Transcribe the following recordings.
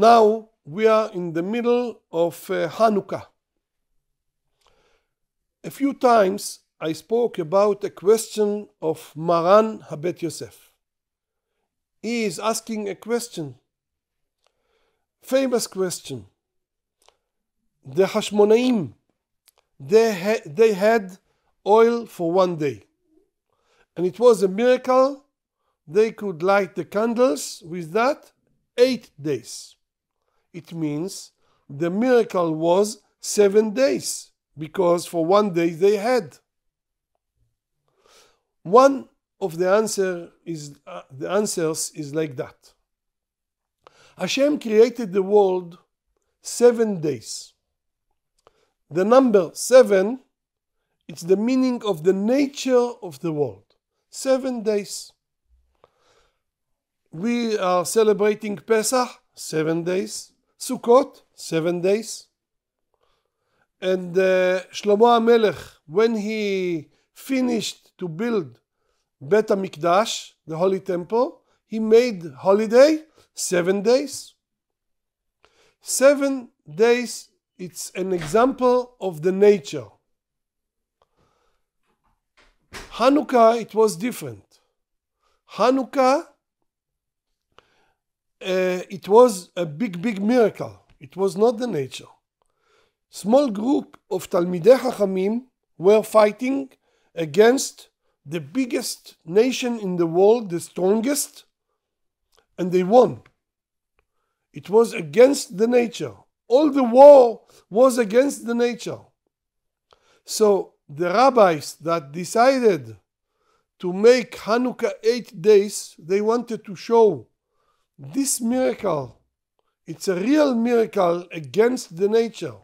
Now we are in the middle of Chanukah. A few times I spoke about a question of Maran Habet Yossef. He is asking a question, famous question. The Hashmonaim, they had oil for 1 day. And it was a miracle. They could light the candles with that 8 days. It means the miracle was 7 days, because for 1 day they had. One of the answers is like that. Hashem created the world 7 days. The number 7, it's the meaning of the nature of the world. 7 days. We are celebrating Pesach, 7 days. Sukkot, 7 days. And Shlomo HaMelech, when he finished to build Bet HaMikdash, the Holy Temple, he made holiday 7 days. 7 days, it's an example of the nature. Chanukah, it was different. Chanukah, it was a big miracle. It was not the nature. Small group of Talmidei Chachamim were fighting against the biggest nation in the world, the strongest, and they won. It was against the nature. All the war was against the nature. So the rabbis that decided to make Chanukah 8 days, they wanted to show this miracle. It's a real miracle against the nature,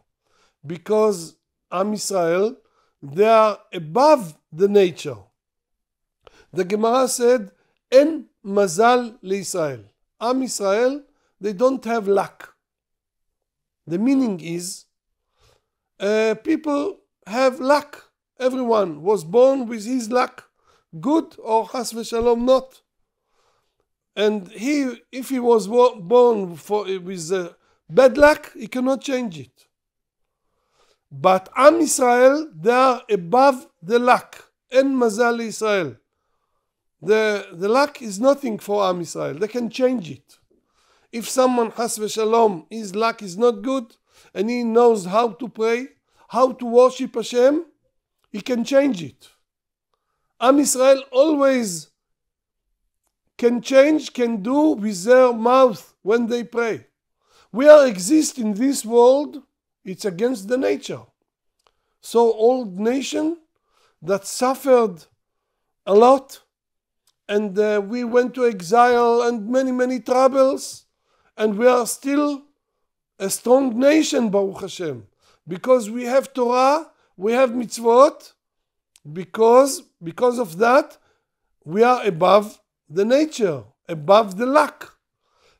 because Am Yisrael, they are above the nature. The Gemara said, En mazal leIsrael. Am Yisrael, they don't have luck. The meaning is, people have luck. Everyone was born with his luck, good or chas v'shalom not. And if he was born with bad luck, he cannot change it. But Am Yisrael, they are above the luck. En mazal Yisrael. The luck is nothing for Am Yisrael. They can change it. If someone chas v'shalom, his luck is not good, and he knows how to pray, how to worship Hashem, he can change it. Am Yisrael always can change, can do with their mouth when they pray. We are exist in this world, it's against the nature. So old nation that suffered a lot, and we went to exile and many troubles, and we are still a strong nation, Baruch Hashem, because we have Torah, we have mitzvot. Because of that, we are above the nature, above the luck.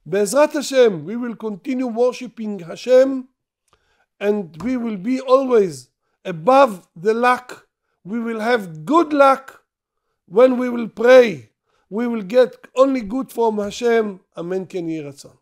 Be'ezrat Hashem, we will continue worshipping Hashem, and we will be always above the luck. We will have good luck when we will pray. We will get only good from Hashem. Amen. Ken Yiratzon.